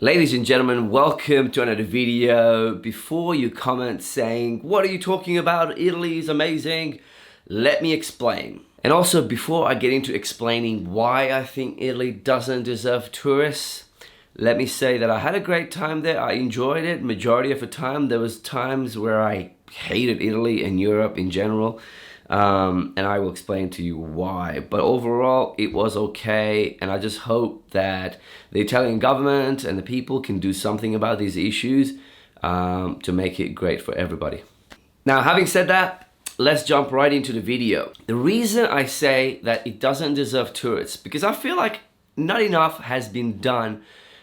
Ladies and gentlemen, welcome to another video. Before you comment saying, what are you talking about? Italy is amazing. Let me explain. And also, before I get into explaining why I think Italy doesn't deserve tourists, let me say that I had a great time there. I enjoyed it majority of the time. There was times where I hated Italy and Europe in general. And I will explain to you why. But overall, it was okay. And I just hope that the Italian government and the people can do something about these issues to make it great for everybody. Now, having said that, let's jump right into the video. The reason I say that it doesn't deserve tourists, because I feel like not enough has been done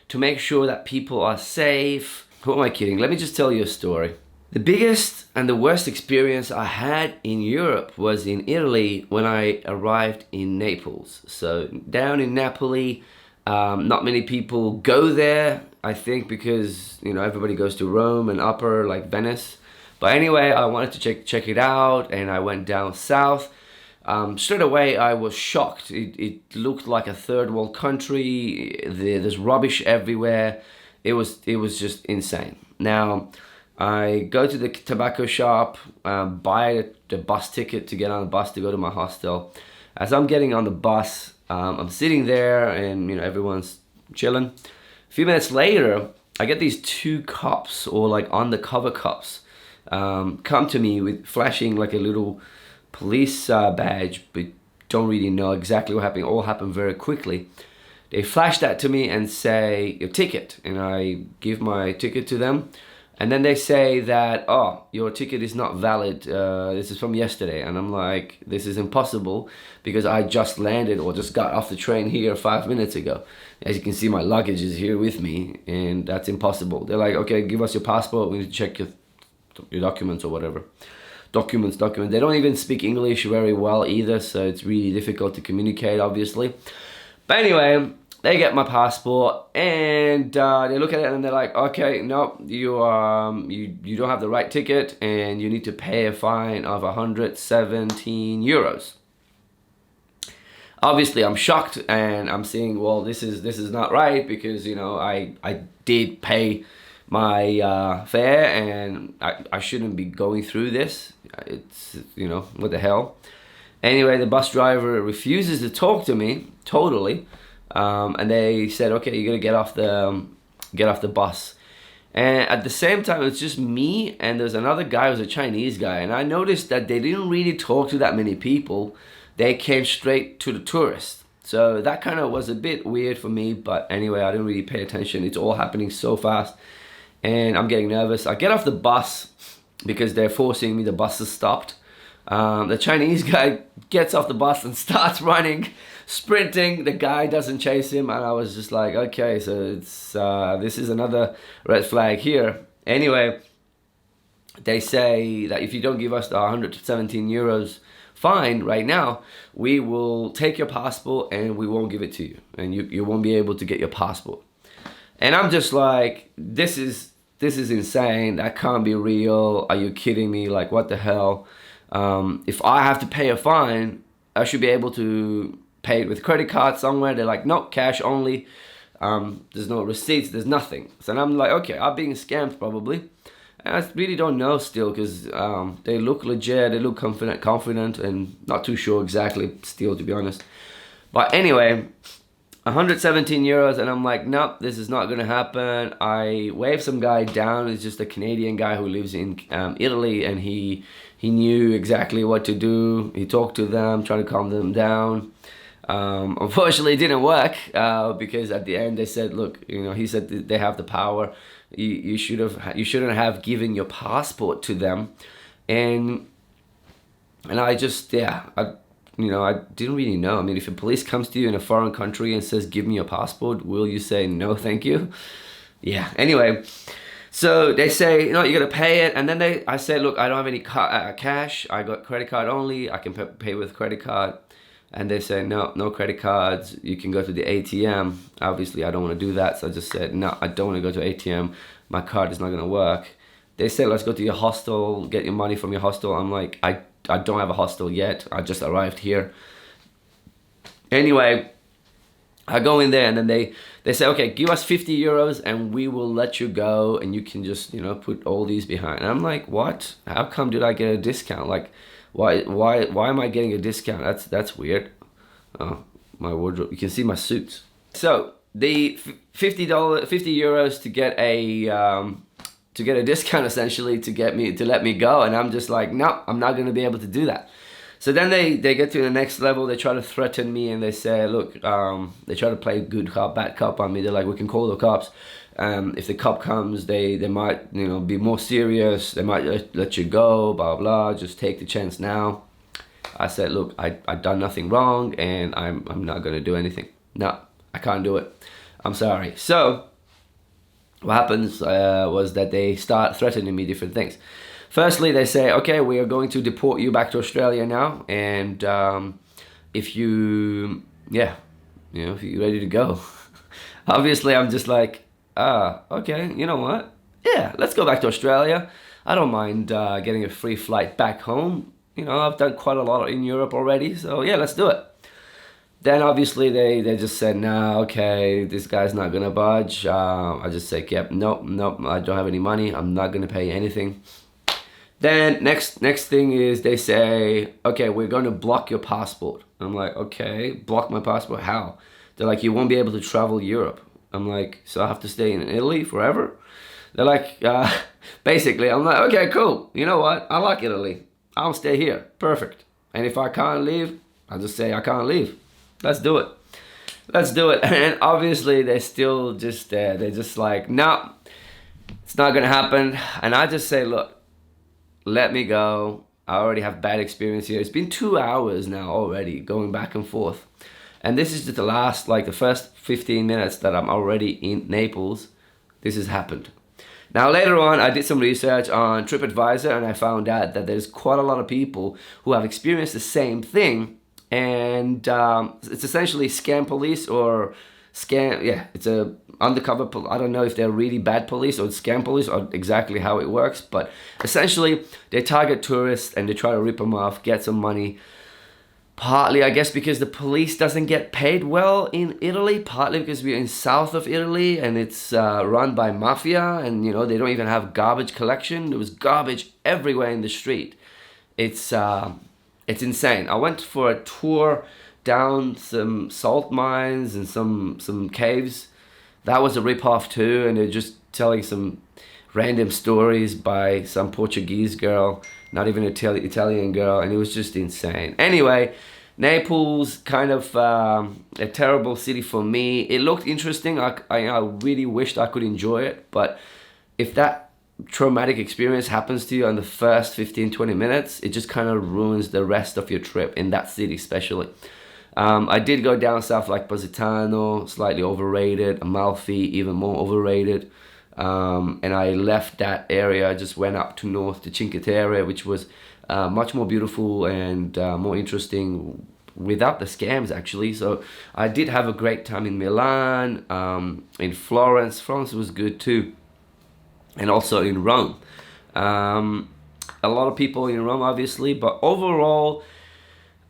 to make sure that people are safe. Who am I kidding? Let me just tell you a story. The biggest and the worst experience I had in Europe was in Italy when I arrived in Naples. So down in Napoli, not many people go there, I think because, you know, everybody goes to Rome and upper like Venice. But anyway, I wanted to check it out and I went down south. Straight away, I was shocked. It looked like a third world country. There's rubbish everywhere. It was just insane. Now, I go to the tobacco shop, buy the bus ticket to get on the bus to go to my hostel. As I'm getting on the bus, I'm sitting there and, you know, everyone's chilling. A few minutes later, I get these two cops, or like undercover cops, come to me with flashing like a little police badge, but don't really know exactly what happened. It all happened very quickly. They flash that to me and say, your ticket. And I give my ticket to them. And then they say that, oh, your ticket is not valid. This is from yesterday. And I'm like, this is impossible because I just landed or just got off the train here 5 minutes ago. As you can see, my luggage is here with me and that's impossible. They're like, okay, give us your passport. We need to check your documents or whatever. Documents. They don't even speak English very well either. So it's really difficult to communicate, obviously. But anyway, they get my passport and they look at it and they're like, okay, no, you don't have the right ticket and you need to pay a fine of 117 euros. Obviously, I'm shocked and I'm saying, well, this is not right because, you know, I did pay my fare and I shouldn't be going through this. It's, you know, what the hell. Anyway, the bus driver refuses to talk to me totally. And they said, okay, you're gonna get off the bus. And at the same time, it's just me and there's another guy who's a Chinese guy. And I noticed that they didn't really talk to that many people. They came straight to the tourists. So that kind of was a bit weird for me. But anyway, I didn't really pay attention. It's all happening so fast. And I'm getting nervous. I get off the bus because they're forcing me. The bus has stopped. The Chinese guy gets off the bus and starts running, sprinting. The guy doesn't chase him, and I was just like, okay, so it's this is another red flag here. Anyway, they say that if you don't give us the 117 euros fine right now, we will take your passport and we won't give it to you, and you won't be able to get your passport. And I'm just like, this is insane. That can't be real. Are you kidding me? Like, what the hell? If I have to pay a fine, I should be able to pay it with credit card somewhere. They're like, no, cash only. There's no receipts, there's nothing. So I'm like, okay, I'm being scammed probably. And I really don't know still because they look legit, they look confident and not too sure exactly still, to be honest. But anyway, 117 euros and I'm like, nope, this is not gonna happen. I waved some guy down. It's just a Canadian guy who lives in Italy, and he knew exactly what to do. He talked to them, trying to calm them down. Unfortunately, it didn't work because at the end they said, look, you know, he said they have the power. You shouldn't have given your passport to them. And I just, yeah, I didn't really know. I mean, if a police comes to you in a foreign country and says, give me your passport, will you say, no, thank you? Yeah, anyway. So they say, no, you got to pay it. And then I said, look, I don't have any cash. I got credit card only. I can pay with credit card. And they say, no credit cards. You can go to the ATM. Obviously, I don't want to do that. So I just said, no, I don't want to go to ATM. My card is not going to work. They said, let's go to your hostel, get your money from your hostel. I'm like, I don't have a hostel yet. I just arrived here. Anyway, I go in there and then they say, okay, give us 50 euros and we will let you go and you can just, you know, put all these behind. And I'm like, what? How come did I get a discount? Like, why am I getting a discount? That's weird. Oh, my wardrobe. You can see my suits. So the $50 euros to get a discount, essentially, to let me go, and I'm just like, no, I'm not gonna be able to do that. So then they get to the next level. They try to threaten me and they say, look, they try to play good cop, bad cop on me. They're like, we can call the cops. If the cop comes, they might, you know, be more serious. They might let you go, blah, blah, just take the chance now. I said, look, I've done nothing wrong and I'm not gonna do anything. No, I can't do it. I'm sorry. So what happens was that they start threatening me different things. Firstly, they say, okay, we are going to deport you back to Australia now, and if you, yeah, you know, if you're ready to go. Obviously, I'm just like, okay, you know what? Yeah, let's go back to Australia. I don't mind getting a free flight back home. You know, I've done quite a lot in Europe already, so yeah, let's do it. Then obviously they just said, nah, okay, this guy's not gonna budge. I just said, yep, nope, I don't have any money. I'm not gonna pay anything. Then next thing is they say, okay, we're going to block your passport. I'm like, okay, block my passport, how? They're like, you won't be able to travel Europe. I'm like, so I have to stay in Italy forever? They're like, basically, I'm like, okay, cool. You know what? I like Italy. I'll stay here. Perfect. And if I can't leave, I'll just say I can't leave. Let's do it. Let's do it. And obviously, they're still just there. They're just like, no, it's not going to happen. And I just say, look, let me go. I already have bad experience here. It's been 2 hours now already going back and forth. And this is just the first 15 minutes that I'm already in Naples. This has happened. Now later on, I did some research on TripAdvisor and I found out that there's quite a lot of people who have experienced the same thing. And it's essentially scam police or it's a undercover, I don't know if they're really bad police or scam police or exactly how it works, but essentially they target tourists and they try to rip them off, get some money. Partly, I guess, because the police doesn't get paid well in Italy, partly because we're in south of Italy and it's run by mafia and, you know, they don't even have garbage collection. There was garbage everywhere in the street. It's insane. I went for a tour down some salt mines and some caves. That was a rip-off too, and they're just telling some random stories by some Portuguese girl, not even an Italian girl, and it was just insane. Anyway, Naples, kind of a terrible city for me. It looked interesting. I really wished I could enjoy it, but if that traumatic experience happens to you in the first 15-20 minutes, it just kind of ruins the rest of your trip in that city especially. I did go down south like Positano, slightly overrated, Amalfi, even more overrated. And I left that area, I just went up to north to Cinque Terre, which was much more beautiful and more interesting without the scams actually. So I did have a great time in Milan, in Florence. Florence was good too. And also in Rome. A lot of people in Rome obviously, but overall,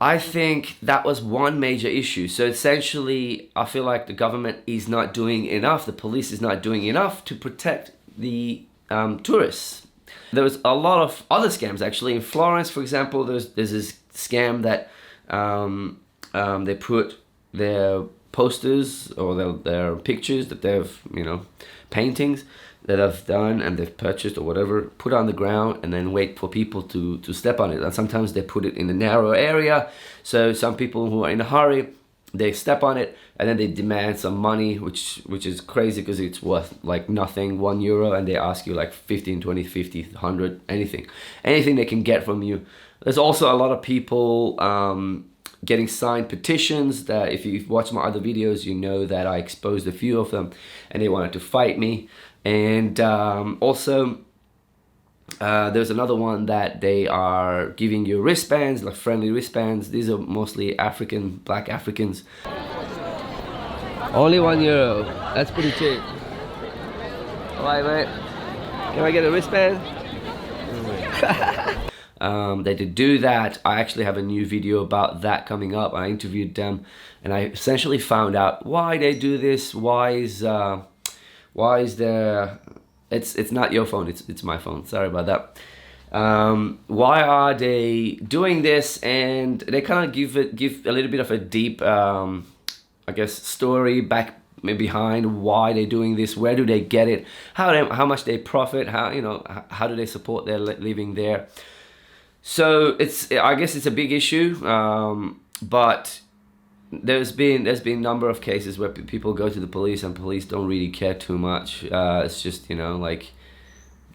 I think that was one major issue. So essentially, I feel like the government is not doing enough, the police is not doing enough to protect the tourists. There was a lot of other scams actually. In Florence, for example, there's this scam that they put their posters or their pictures that they've, you know, paintings that I've done and they've purchased or whatever, put on the ground and then wait for people to step on it. And sometimes they put it in a narrow area. So some people who are in a hurry, they step on it and then they demand some money, which is crazy because it's worth like nothing, €1, and they ask you like 15, 20, 50, 100, anything they can get from you. There's also a lot of people getting signed petitions that if you've watched my other videos, you know that I exposed a few of them and they wanted to fight me. And also there's another one that they are giving you wristbands, like friendly wristbands. These are mostly black Africans. Only €1. That's pretty cheap. Alright, mate. Can I get a wristband? They did do that. I actually have a new video about that coming up. I interviewed them, and I essentially found out why they do this. Why is there? It's not your phone. It's my phone. Sorry about that. Why are they doing this? And they kind of give a little bit of a deep, I guess, story back behind why they're doing this. Where do they get it? How much they profit? How do they support their living there? So I guess it's a big issue, but there's been a number of cases where people go to the police and police don't really care too much. It's just, like,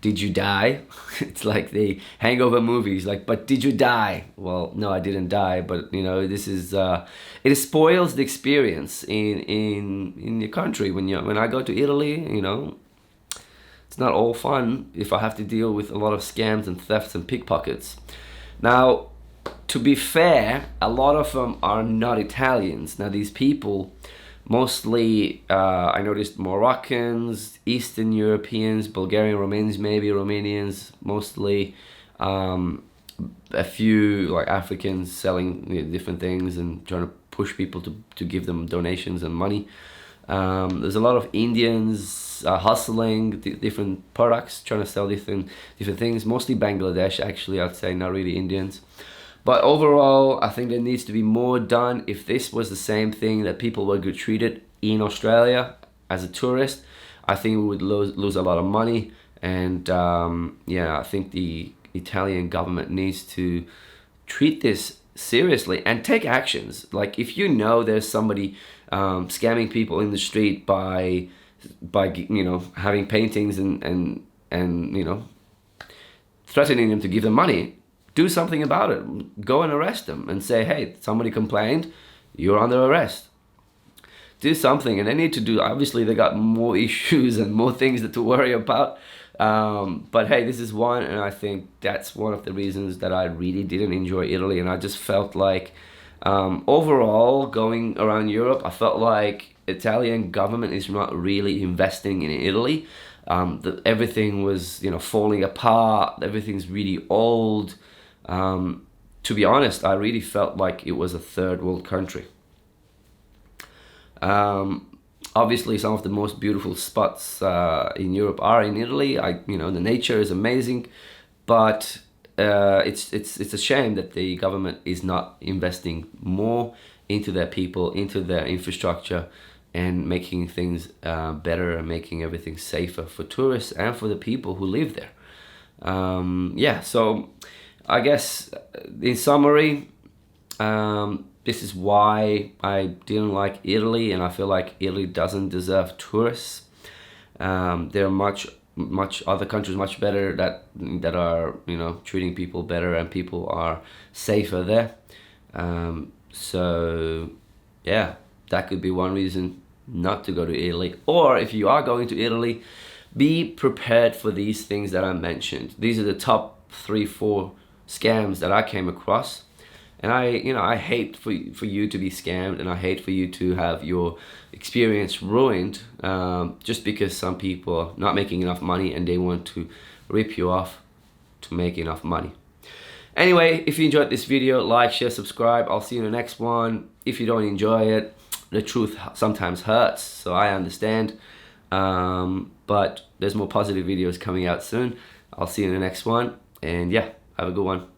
did you die? It's like the Hangover movies, like, but did you die? Well, no, I didn't die, but this is it spoils the experience in the country. When I go to Italy, it's not all fun if I have to deal with a lot of scams and thefts and pickpockets. Now, to be fair, a lot of them are not Italians. Now, these people, mostly, I noticed Moroccans, Eastern Europeans, Bulgarian, Romanians, mostly, a few like Africans selling different things and trying to push people to give them donations and money. There's a lot of Indians hustling different products, trying to sell different things. Mostly Bangladesh, actually, I'd say, not really Indians. But overall, I think there needs to be more done. If this was the same thing that people were good treated in Australia as a tourist, I think we would lose a lot of money. And I think the Italian government needs to treat this seriously and take actions. Like, if there's somebody scamming people in the street by having paintings and threatening them to give them money, do something about it. Go and arrest them and say, hey, somebody complained, you're under arrest. Do something. And they need to do, obviously they got more issues and more things to worry about. But hey, this is one, and I think that's one of the reasons that I really didn't enjoy Italy. And I just felt like, overall, going around Europe, I felt like Italian government is not really investing in Italy. Everything was, falling apart. Everything's really old. To be honest, I really felt like it was a third world country. Obviously, some of the most beautiful spots in Europe are in Italy. The nature is amazing, but it's a shame that the government is not investing more into their people, into their infrastructure, and making things better and making everything safer for tourists and for the people who live there. So I guess in summary, this is why I didn't like Italy, and I feel like Italy doesn't deserve tourists. There are much other countries much better that are treating people better and people are safer there. So yeah, that could be one reason not to go to Italy. Or if you are going to Italy, be prepared for these things that I mentioned. These are the top 3-4 scams that I came across, and I hate for you to be scammed, and I hate for you to have your experience ruined just because some people are not making enough money and they want to rip you off to make enough money. Anyway, if you enjoyed this video, like, share, subscribe. I'll see you in the next one. If you don't enjoy it, the truth sometimes hurts, so I understand, but there's more positive videos coming out soon. I'll see you in the next one, and yeah, have a good one.